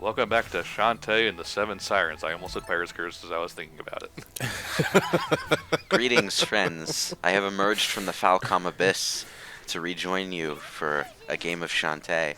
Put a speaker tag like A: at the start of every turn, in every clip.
A: Welcome back to Shantae and the Seven Sirens. I almost said Pirate's Curse as I was thinking about it.
B: Greetings, friends. I have emerged from the Falcom Abyss to rejoin you for a game of Shantae.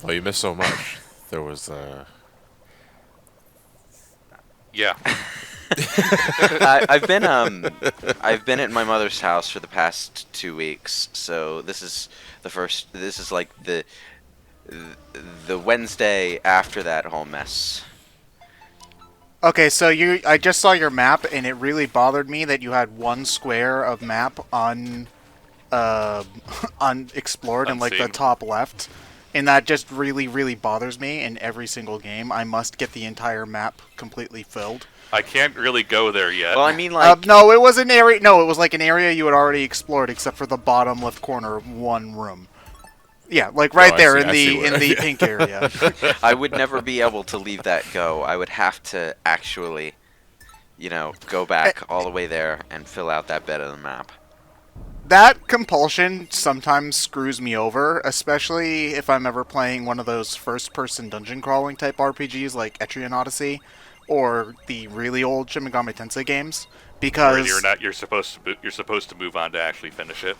C: Oh, you missed so much. There was,
A: Yeah.
B: I've been at my mother's house for the past 2 weeks, so this is like the Wednesday after that whole mess.
D: Okay, so I just saw your map, and it really bothered me that you had one square of map unexplored in like the
A: Unseen.
D: top left, and that just really, really bothers me. In every single game, I must get the entire map completely filled.
A: I can't really go there yet.
B: Well, I mean, like,
D: No, it was an area. No, it was like an area you had already explored, except for the bottom left corner of one room. Yeah, like right
C: I
D: there
C: see
D: in the pink area.
B: I would never be able to leave that go. I would have to actually, go back all the way there and fill out that bit of the map.
D: That compulsion sometimes screws me over, especially if I'm ever playing one of those first-person dungeon crawling type RPGs like Etrian Odyssey or the really old Shin Megami Tensei games, because
A: You're supposed to move on to actually finish it.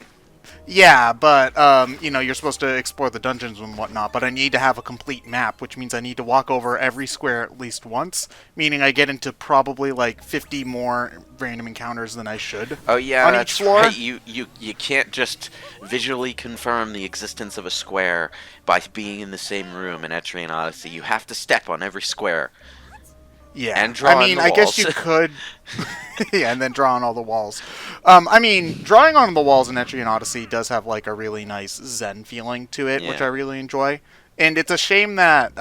D: yeah, but you're supposed to explore the dungeons and whatnot, but I need to have a complete map, which means I need to walk over every square at least once, meaning I get into probably like 50 more random encounters than I should.
B: Oh yeah,
D: on
B: that's
D: each floor.
B: right. You can't just visually confirm the existence of a square by being in the same room in Etrian Odyssey. You have to step on every square.
D: Yeah,
B: And draw on the
D: I guess you
B: walls.
D: could. Yeah, and then draw on all the walls. I mean, drawing on the walls in Etrian Odyssey does have like a really nice Zen feeling to it, which
B: Yeah.
D: I really enjoy. And it's a shame that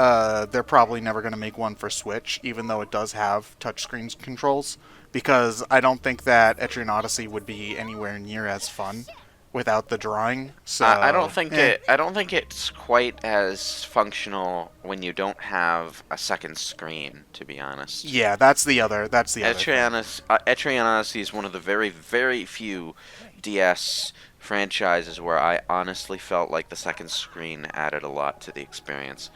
D: they're probably never going to make one for Switch, even though it does have touchscreen controls, because I don't think that Etrian Odyssey would be anywhere near as fun without the drawing. So
B: I don't think I don't think it's quite as functional when you don't have a second screen. To be honest.
D: Yeah, that's the other. Thing.
B: Etrian Odyssey is one of the very, very few DS franchises where I honestly felt like the second screen added a lot to the experience.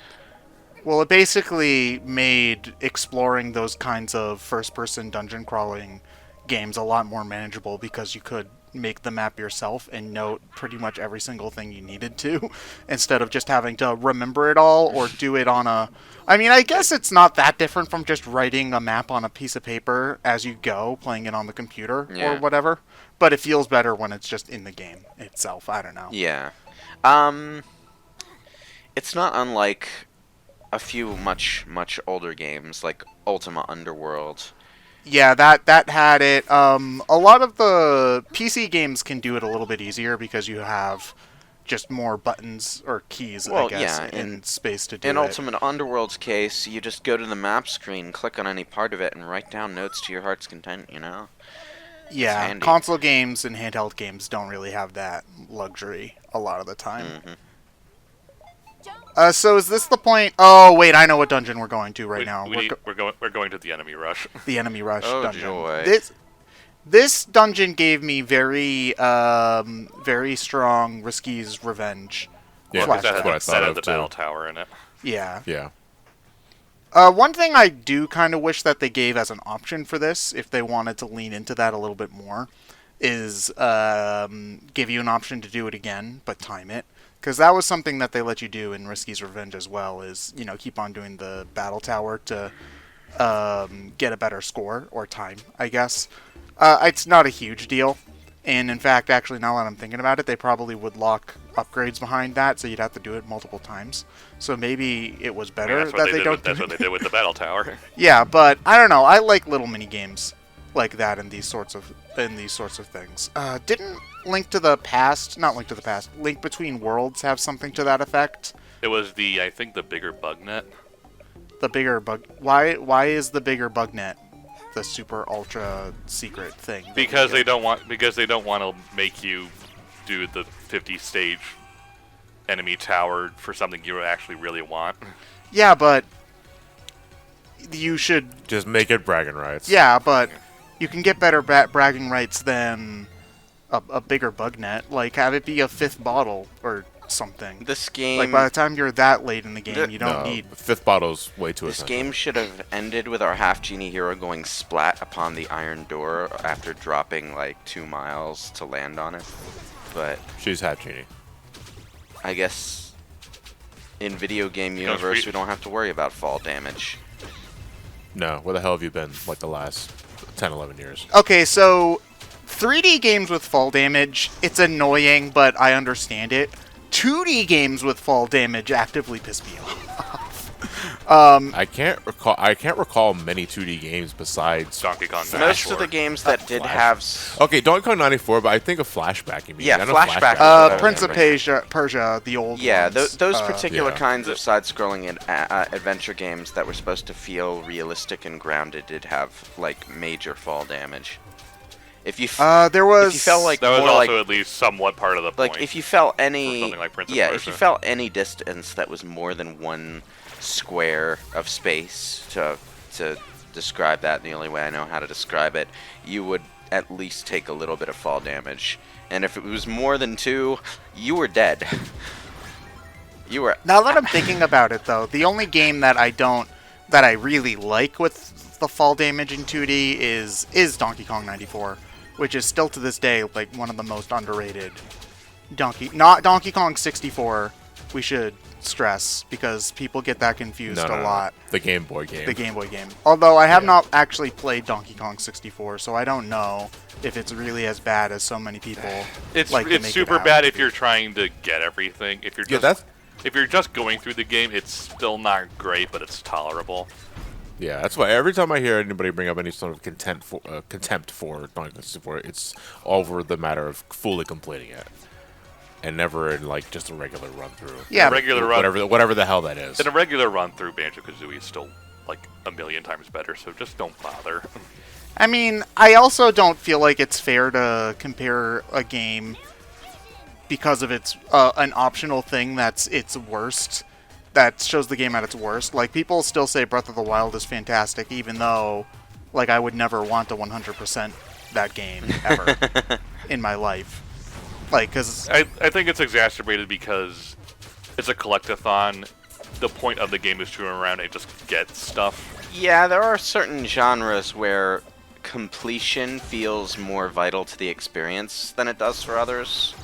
D: Well, it basically made exploring those kinds of first-person dungeon crawling games a lot more manageable because you could make the map yourself and note pretty much every single thing you needed to instead of just having to remember it all or do it on a... I mean, I guess it's not that different from just writing a map on a piece of paper as you go, playing it on the computer
B: Yeah.
D: or whatever, but it feels better when it's just in the game itself. I don't know.
B: Yeah. It's not unlike a few much older games like Ultima Underworld.
D: Yeah, that had it. A lot of the PC games can do it a little bit easier because you have just more buttons or keys,
B: Well,
D: I guess,
B: yeah,
D: and space to do
B: In
D: it.
B: Ultimate Underworld's case, you just go to the map screen, click on any part of it, and write down notes to your heart's content,
D: Yeah,
B: handy.
D: console games and handheld games don't really have that luxury a lot of the time.
B: Mm-hmm.
D: So is this the point? Oh, wait, I know what dungeon we're going to right now.
A: We're going to the enemy rush.
D: The enemy rush
B: Oh,
D: dungeon.
B: joy.
D: This dungeon gave me very strong Risky's Revenge.
C: yeah,
D: Flashback.
A: That
C: what I
A: had
C: thought
A: the
C: of too.
A: battle tower in it.
D: Yeah.
C: Yeah.
D: One thing I do kind of wish that they gave as an option for this, if they wanted to lean into that a little bit more, is give you an option to do it again, but time it. Because that was something that they let you do in Risky's Revenge as well, is, keep on doing the battle tower to get a better score, or time, I guess. It's not a huge deal. And in fact, actually, now that I'm thinking about it, they probably would lock upgrades behind that, so you'd have to do it multiple times. So maybe it was better
A: That's what
D: that they don't
A: That's
D: do
A: what
D: it.
A: they did with the battle tower.
D: Yeah, but I don't know. I like little mini games like that in these sorts of things. Didn't Link Between Worlds have something to that effect?
A: It was I think the bigger bug net.
D: The bigger bug. Why is the bigger bug net the super ultra secret thing?
A: Because they don't want to make you do the 50 stage enemy tower for something you actually really want.
D: Yeah, but you should.
C: Just make it bragging rights.
D: Yeah, but you can get better bragging rights than a bigger bug net. Like, have it be a 5th bottle or something.
B: This game,
D: Like by the time you're that late in the game, you don't
C: No,
D: need.
C: fifth bottle's way too
B: this
C: essential.
B: game should have ended with our half genie hero going splat upon the iron door after dropping like 2 miles to land on it. But
C: She's half genie.
B: I guess in video game universe we don't have to worry about fall damage.
C: No, where the hell have you been like the last 10, 11 years?
D: Okay, so 3D games with fall damage, it's annoying, but I understand it. 2D games with fall damage actively piss me off.
C: I can't recall many 2D games besides
A: Donkey Kong
B: Most
A: 94.
B: of the games that did
C: Flash.
B: have
C: Okay, Donkey Kong 94, but I think of Flashback. You mean?
B: Yeah,
C: I know
B: Flashback is what I was
D: Prince of
B: remembering.
D: Persia, the old ones.
B: those particular
C: Yeah.
B: kinds of side-scrolling adventure games that were supposed to feel realistic and grounded did have like major fall damage. If you
D: There was.
B: if you felt like
A: That was
B: more
A: also
B: like
A: at least somewhat part of the point.
B: if you felt
A: Or
B: any
A: something like Prince of
B: if you
A: Persia.
B: felt any distance that was more than 1 square of space to describe that, and the only way I know how to describe it, you would at least take a little bit of fall damage. And if it was more than 2, you were dead. You were
D: Now that I'm thinking about it, though, the only game that I really like with the fall damage in 2D is Donkey Kong 94, which is still to this day like one of the most underrated not Donkey Kong 64. We should stress because people get that confused a lot.
C: The Game Boy game.
D: The Game Boy game. Although I have not actually played Donkey Kong 64, so I don't know if it's really as bad as so many people
A: It's
D: like to make it
A: super
D: out
A: bad
D: to
A: if
D: be.
A: you're trying to get everything. If you're
C: Yeah,
A: just
C: that's
A: if you're just going through the game, it's still not great, but it's tolerable.
C: yeah. That's why every time I hear anybody bring up any sort of contempt for Donkey Kong 64, it's over the matter of fully completing it, and never in like just a regular run through.
D: Yeah,
A: A regular run,
C: Whatever the hell that is.
A: in a regular run through, Banjo-Kazooie is still like a million times better. So just don't bother.
D: I mean, I also don't feel like it's fair to compare a game because of its an optional thing that's its worst, that shows the game at its worst. Like, people still say Breath of the Wild is fantastic, even though, like, I would never want to 100% that game ever in my life. Like, because
A: I think it's exacerbated because it's a collectathon. The point of the game is to run around and just get stuff.
B: Yeah, there are certain genres where completion feels more vital to the experience than it does for others.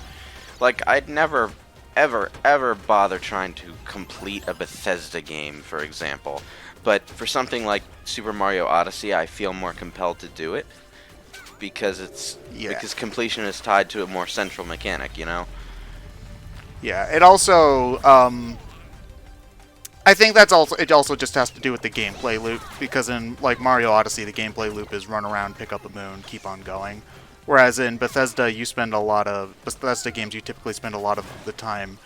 B: Like, I'd never, ever bother trying to complete a Bethesda game, for example. But for something like Super Mario Odyssey, I feel more compelled to do it because because completion is tied to a more central mechanic, you know?
D: yeah, it also, I think it also just has to do with the gameplay loop, because in, like, Mario Odyssey, the gameplay loop is run around, pick up a moon, keep on going. Whereas in Bethesda games, you typically spend a lot of the time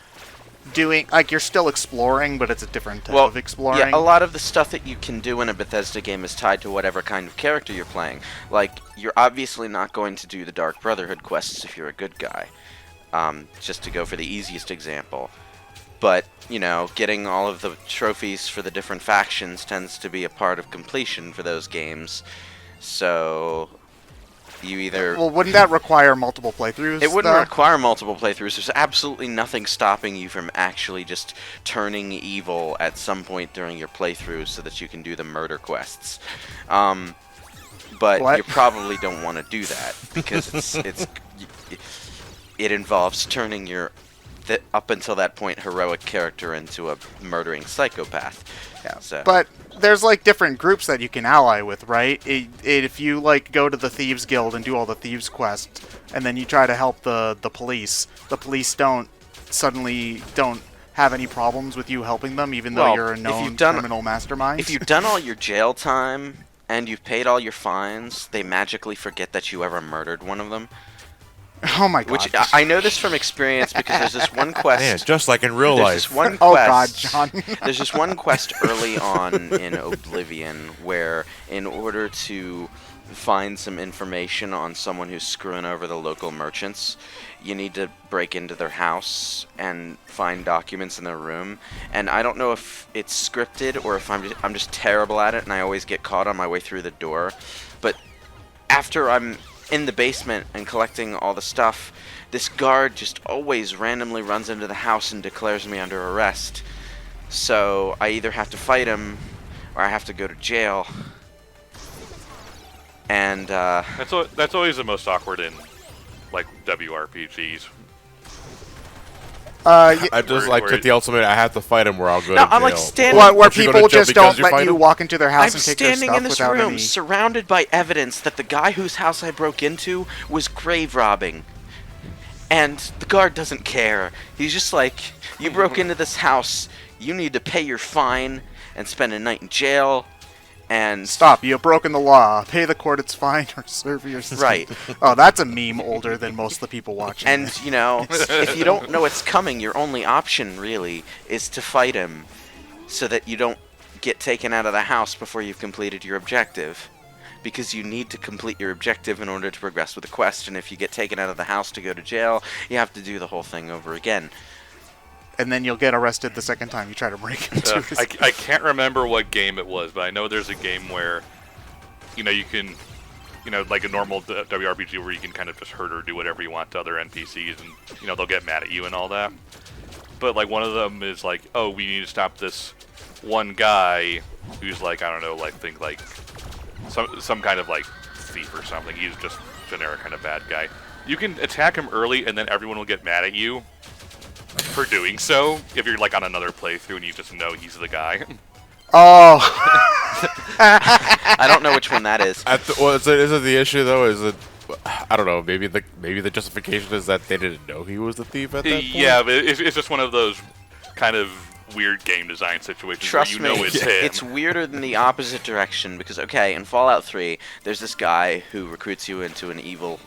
D: doing, like, you're still exploring, but it's a different type of exploring.
B: Yeah, a lot of the stuff that you can do in a Bethesda game is tied to whatever kind of character you're playing. Like, you're obviously not going to do the Dark Brotherhood quests if you're a good guy. Just to go for the easiest example. But, you know, getting all of the trophies for the different factions tends to be a part of completion for those games. So you either...
D: Well, wouldn't that require multiple playthroughs?
B: It wouldn't
D: though?
B: require multiple playthroughs. There's absolutely nothing stopping you from actually just turning evil at some point during your playthrough so that you can do the murder quests. But
D: What?
B: you probably don't want to do that because it involves turning your up until that point heroic character into a murdering psychopath.
D: Yeah.
B: So.
D: But there's, like, different groups that you can ally with, right? If you, like, go to the Thieves Guild and do all the Thieves quests, and then you try to help the police don't have any problems with you helping them, even though
B: Well,
D: you're a
B: if
D: known
B: you've done-
D: criminal mastermind.
B: If you've done all your jail time and you've paid all your fines, they magically forget that you ever murdered one of them.
D: Oh my god.
B: Which I know this from experience because there's this one quest.
C: Man, just like in real
B: There's
C: life.
B: this one
D: Oh god,
B: quest.
D: John.
B: There's this one quest early on in Oblivion where, in order to find some information on someone who's screwing over the local merchants, you need to break into their house and find documents in their room. And I don't know if it's scripted or if I'm just terrible at it and I always get caught on my way through the door. But after I'm in the basement and collecting all the stuff, this guard just always randomly runs into the house and declares me under arrest. So I either have to fight him or I have to go to jail. And
A: That's always the most awkward in like WRPGs.
C: I just like
A: where
C: took the ultimate. I have to fight him, or I'll go
B: No,
C: to jail.
B: I'm like standing-
D: Where
C: If you're gonna
D: people
C: jump
D: just don't
C: because you
D: let
C: fight
D: you
C: him?
D: walk into their house
B: I'm
D: and take their
B: standing
D: stuff
B: in this
D: without
B: room,
D: any...
B: surrounded by evidence that the guy whose house I broke into was grave robbing. And the guard doesn't care. He's just like, you broke into this house, you need to pay your fine and spend a night in jail. And
D: Stop, you have broken the law. Pay the court its fine or serve your sentence.
B: Right.
D: Oh, that's a meme older than most of the people watching.
B: And, you know, if you don't know it's coming, your only option, really, is to fight him so that you don't get taken out of the house before you've completed your objective. Because you need to complete your objective in order to progress with the quest, and if you get taken out of the house to go to jail, you have to do the whole thing over again.
D: And then you'll get arrested the second time you try to break into his...
A: I can't remember what game it was, but I know there's a game where, you know, you can, you know, like a normal WRPG where you can kind of just hurt or do whatever you want to other NPCs, and, you know, they'll get mad at you and all that. But, like, one of them is like, oh, we need to stop this one guy who's, like, I don't know, like, think, like, some kind of, like, thief or something. He's just generic kind of bad guy. You can attack him early, and then everyone will get mad at you for doing so, if you're like on another playthrough and you just know he's the guy.
D: Oh!
B: I don't know which one that is.
C: Well, is it the issue though? Is it? I don't know. Maybe the justification is that they didn't know he was the thief at that point.
A: Yeah, but it's just one of those kind of weird game design situations
B: Trust
A: where you know
B: me,
A: it's him.
B: it's weirder than the opposite direction, because, okay, in Fallout 3, there's this guy who recruits you into an evil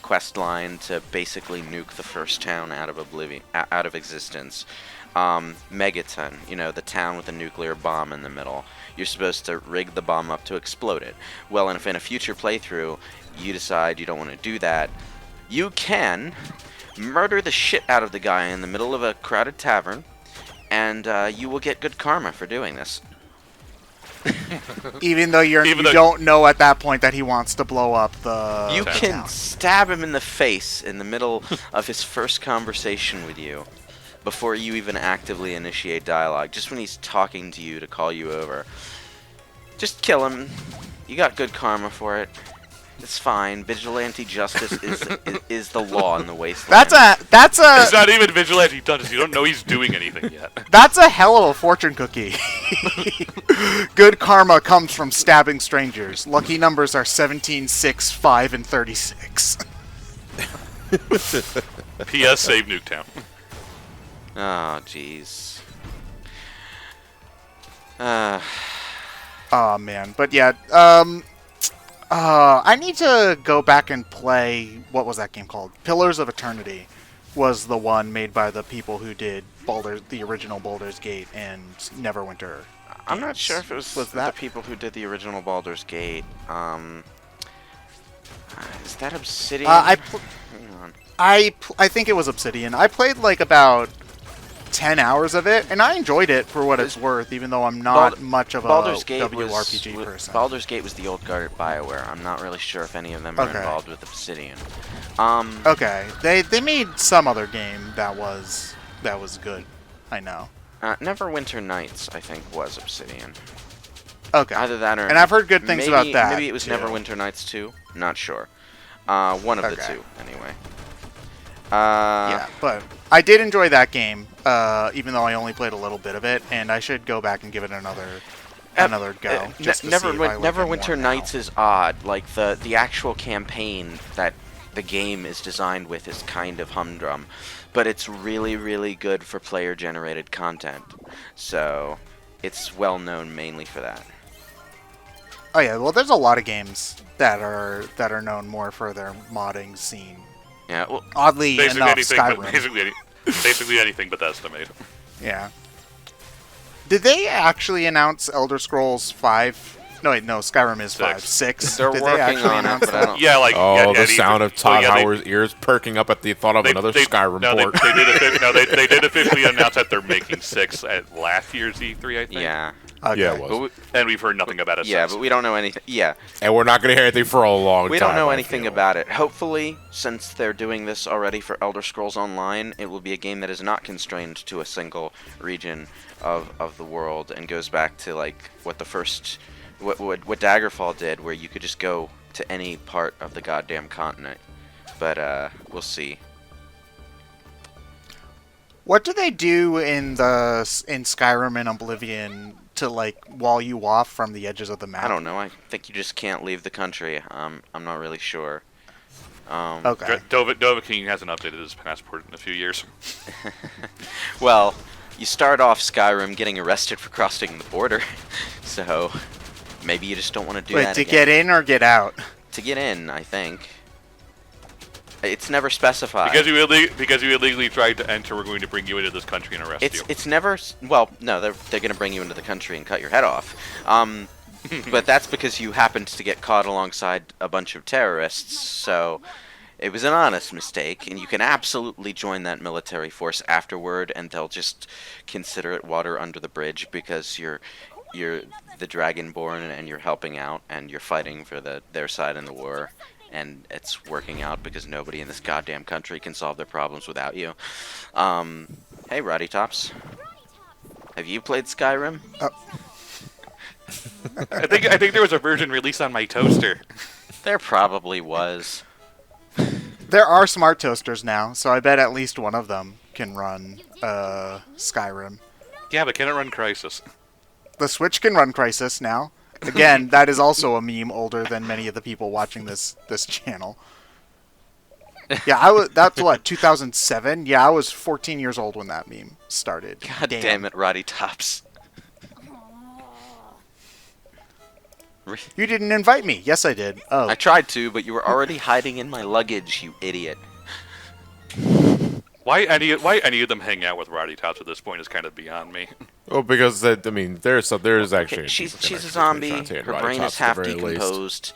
B: quest line to basically nuke the first town out of existence. Megaton, you know, the town with a nuclear bomb in the middle. You're supposed to rig the bomb up to explode it. Well, and if in a future playthrough you decide you don't want to do that, you can murder the shit out of the guy in the middle of a crowded tavern, and you will get good karma for doing this.
D: Even though you don't know at that point that he wants to blow up the
B: You
D: the
B: can
D: town.
B: stab him in the face in the middle of his first conversation with you, before you even actively initiate dialogue, just when he's talking to you to call you over. Just kill him. You got good karma for it. It's fine. Vigilante justice is the law in the wasteland.
D: That's a
A: It's not even vigilante justice. You don't know he's doing anything yet.
D: That's a hell of a fortune cookie. Good karma comes from stabbing strangers. Lucky numbers are 17, 6, 5, and 36.
A: P.S. Save Nuketown.
B: Oh, jeez.
D: Oh man, but yeah, I need to go back and play. What was that game called? Pillars of Eternity was the one made by the people who did the original Baldur's Gate and Neverwinter.
B: I'm not
D: games.
B: sure if it was the people who did the original Baldur's Gate. Is that Obsidian?
D: I
B: Hang on.
D: think it was Obsidian. I played like about 10 hours of it, and I enjoyed it for what it's worth, even though I'm not much of a WRPG person.
B: Baldur's Gate was the old guard at BioWare. I'm not really sure if any of them are
D: Okay.
B: involved with Obsidian.
D: Okay, they made some other game that was good. I know.
B: Neverwinter Nights, I think, was Obsidian.
D: Okay.
B: Either that or...
D: And I've heard good things about that.
B: Maybe it was
D: too.
B: Neverwinter Nights 2? Not sure. One of the
D: Okay.
B: two, anyway.
D: Yeah, but I did enjoy that game, even though I only played a little bit of it, and I should go back and give it another go. Just to see if I like it more
B: Neverwinter
D: now.
B: Nights is odd. Like, the actual campaign that the game is designed with is kind of humdrum. But it's really, really good for player-generated content. So, it's well known mainly for that.
D: Oh yeah, well, there's a lot of games that are known more for their modding scene.
B: Yeah, well,
D: Oddly
A: Basically
D: enough,
A: anything,
D: Skyrim.
A: basically anything Bethesda made.
D: Yeah. Did they actually announce Elder Scrolls 5 No, wait, no. Skyrim is 5.
A: 6.
D: 6.
B: They're
D: Did
B: working
D: they actually
B: on it,
D: announce
B: but I
D: that?
B: don't.
A: Yeah, like
C: Oh, the
A: these-
C: sound of
A: well,
C: Todd
A: yeah,
C: Howard's ears perking up at the thought of another Skyrim
A: no,
C: port.
A: they did officially announce that they're making 6 at last year's E3, I think.
B: Yeah.
D: Okay.
C: Yeah, it was.
B: But we,
A: And we've heard nothing about it
B: yeah,
A: since.
B: but we don't know anything. Yeah,
C: And we're not going to hear anything for a long time.
B: we don't know
C: I
B: anything
C: feel.
B: about it. Hopefully, since they're doing this already for Elder Scrolls Online, it will be a game that is not constrained to a single region of the world and goes back to like what the first what Daggerfall did, where you could just go to any part of the goddamn continent. But we'll see.
D: What do they do in Skyrim and Oblivion to like wall you off from the edges of the map?
B: I don't know. I think you just can't leave the country. I'm not really sure.
D: Okay.
A: Dovahkiin hasn't updated his passport in a few years.
B: Well, you start off Skyrim getting arrested for crossing the border, so maybe you just don't want to do
D: Wait,
B: that
D: to
B: again.
D: get in or get out?
B: To get in, I think. It's never specified.
A: Because you illegally tried to enter, we're going to bring you into this country and arrest you.
B: It's never. Well, no, they're going to bring you into the country and cut your head off. But that's because you happened to get caught alongside a bunch of terrorists. So it was an honest mistake, and you can absolutely join that military force afterward, and they'll just consider it water under the bridge because you're the Dragonborn and you're helping out and you're fighting for their side in the war. And it's working out because nobody in this goddamn country can solve their problems without you. Hey, Roddy Tops. Have you played Skyrim?
A: I think there was a version released on my toaster.
B: There probably was.
D: There are smart toasters now, so I bet at least one of them can run Skyrim.
A: Yeah, but can it run Crisis?
D: The Switch can run Crisis now. Again, that is also a meme older than many of the people watching this channel. Yeah, that's what, 2007? Yeah, I was 14 years old when that meme started.
B: God damn it, Roddy Tops.
D: You didn't invite me. Yes, I did. Oh.
B: I tried to, but you were already hiding in my luggage, you idiot.
A: Why any of them hang out with Roddy Tops at this point is kind of beyond me.
C: Well, because I mean, there's actually
B: She's a
C: connection
B: zombie.
C: between Shantae and
B: Her
C: Roddy
B: brain
C: Tops
B: is
C: at
B: half
C: the very least.
B: decomposed.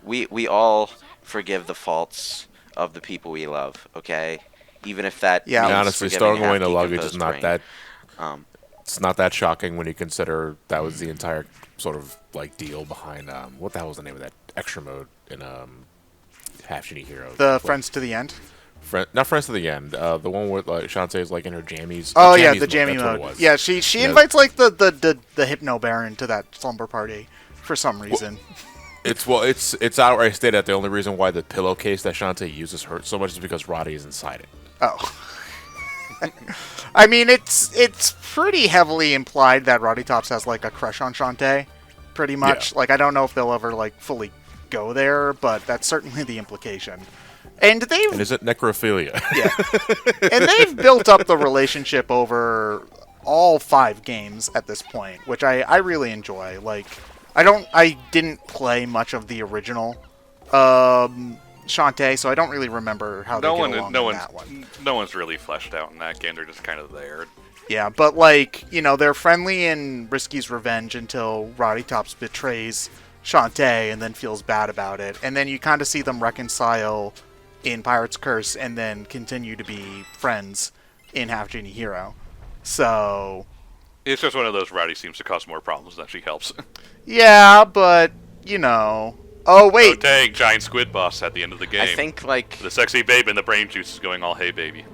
B: We all forgive the faults of the people we love. Okay, even if that
D: Yeah.
B: means
C: And honestly,
B: forgiving
C: stowing
B: a
C: away in a luggage
B: half-decomposed
C: is not
B: brain.
C: that. It's not that shocking when you consider that was the entire sort of like deal behind what the hell was the name of that extra mode in Half Genie Hero?
D: The Friends to the End?
C: Not Friends to the End. The one with Shantae is like in her jammies.
D: Oh,
C: Jammies
D: yeah, the jammy
C: that's what it
D: mode.
C: was.
D: Yeah, she
C: Yeah.
D: invites like the Hypno Baron to that slumber party for some reason.
C: It's outright stated that the only reason why the pillowcase that Shantae uses hurts so much is because Roddy is inside it.
D: Oh. I mean, it's pretty heavily implied that Roddy Tops has like a crush on Shantae, pretty much.
C: Yeah.
D: Like, I don't know if they'll ever like fully go there, but that's certainly the implication. And
C: And is it necrophilia?
D: yeah, and they've built up the relationship over all 5 games at this point, which I really enjoy. Like, I didn't play much of the original Shantae, so I don't really remember how they get along in that one.
A: No one's really fleshed out in that game. They're just kind of there.
D: Yeah, but like, you know, they're friendly in Risky's Revenge until Roddy Tops betrays Shantae and then feels bad about it. And then you kind of see them reconcile in Pirate's Curse and then continue to be friends in Half Genie Hero. So,
A: It's just one of those Roddy seems to cause more problems than she helps.
D: yeah, but, you know. Oh,
A: Oh,
D: wait.
A: dang, giant squid boss at the end of the game.
B: I think like
A: The sexy babe and the brain juice is going all, hey, baby.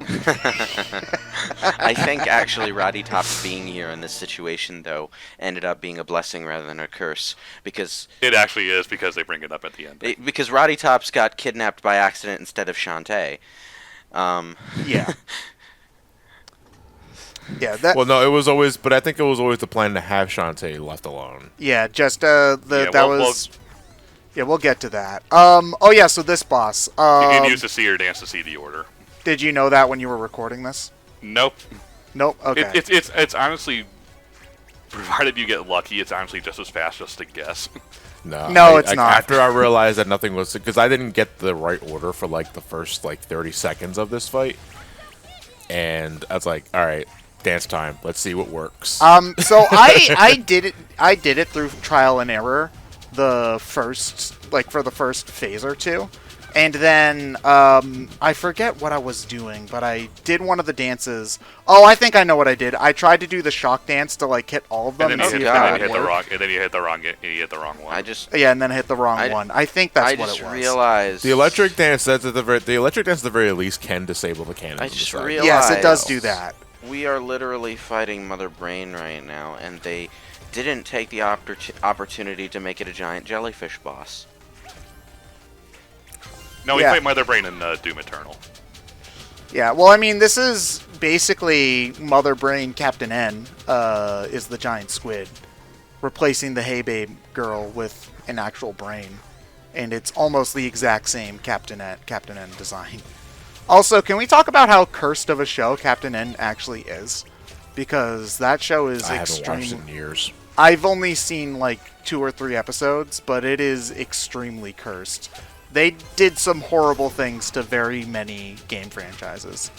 B: I think actually Roddy Tops being here in this situation though ended up being a blessing rather than a curse because
A: It actually is because they bring it up at the end.
B: because Roddy Tops got kidnapped by accident instead of Shantae.
D: Yeah. Yeah, that.
C: Well, no, it was always, but I think it was always the plan to have Shantae left alone.
D: Yeah, just
A: Yeah,
D: that
A: well-
D: was. Yeah, we'll get to that. Oh yeah, so this boss.
A: You can use the seer dance to see the order.
D: Did you know that when you were recording this?
A: Nope.
D: Nope. Okay.
A: It's honestly, provided you get lucky, it's honestly just as fast just to guess.
D: No, it's not.
C: After I realized that nothing was, because I didn't get the right order for like the first like 30 seconds of this fight, and I was like, all right, dance time. Let's see what works.
D: So I did it through trial and error. the first phase or two. And then, I forget what I was doing, but I did one of the dances. Oh, I think I know what I did. I tried to do the shock dance to, like, hit all of them
A: And
D: and
A: then
D: see
A: you
D: if
A: hit,
D: that
A: and then
D: would
A: you hit the
D: work.
A: wrong, and then you hit the wrong one.
D: Yeah, and then hit the wrong one. I think that's
B: I
D: what
B: just
D: it was.
B: realized
C: The electric dance, the electric dance at the very least can disable the cannons.
B: I
C: on the
B: just
C: side.
B: realized
D: Yes, it does do that.
B: we are literally fighting Mother Brain right now, and they didn't take the opportunity to make it a giant jellyfish boss.
A: No, we
D: Yeah.
A: played Mother Brain in Doom Eternal.
D: Yeah, well, I mean, this is basically Mother Brain Captain N, is the giant squid, replacing the Hey Babe girl with an actual brain. And it's almost the exact same Captain N design. Also, can we talk about how cursed of a show Captain N actually is? Because that show is
C: I haven't watched it
D: extreme.
C: in years.
D: I've only seen like 2 or 3 episodes, but it is extremely cursed. They did some horrible things to very many game franchises.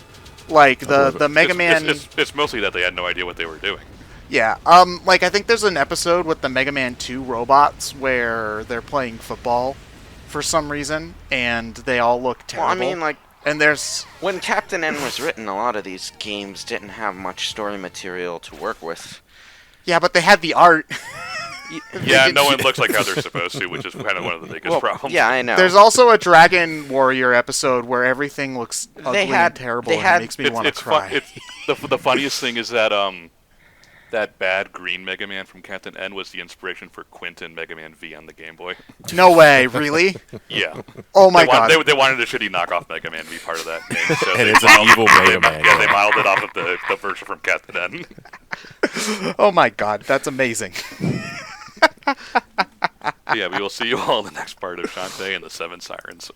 D: Like the Mega Man.
A: It's mostly that they had no idea what they were doing.
D: Yeah, like I think there's an episode with the Mega Man 2 robots where they're playing football for some reason, and they all look terrible.
B: Well, I mean, like,
D: and there's
B: when Captain N was written, a lot of these games didn't have much story material to work with.
D: yeah, but they had the art.
A: Yeah, no one looks like how they're supposed to, which is kind of one of the biggest problems.
B: Yeah, I know.
D: There's also a Dragon Warrior episode where everything looks ugly and terrible, and it makes me want to cry.
A: The funniest thing is that that bad green Mega Man from Captain N was the inspiration for Quinton Mega Man V on the Game Boy.
D: No way, really?
A: Yeah.
D: Oh my god.
A: They wanted a shitty knockoff Mega Man to be part of that game. So
C: And it's an evil Mega Man.
A: Yeah, they modeled it off of the version from Captain N.
D: Oh my god, that's amazing.
A: Yeah, we will see you all in the next part of Shantae and the 7 Sirens.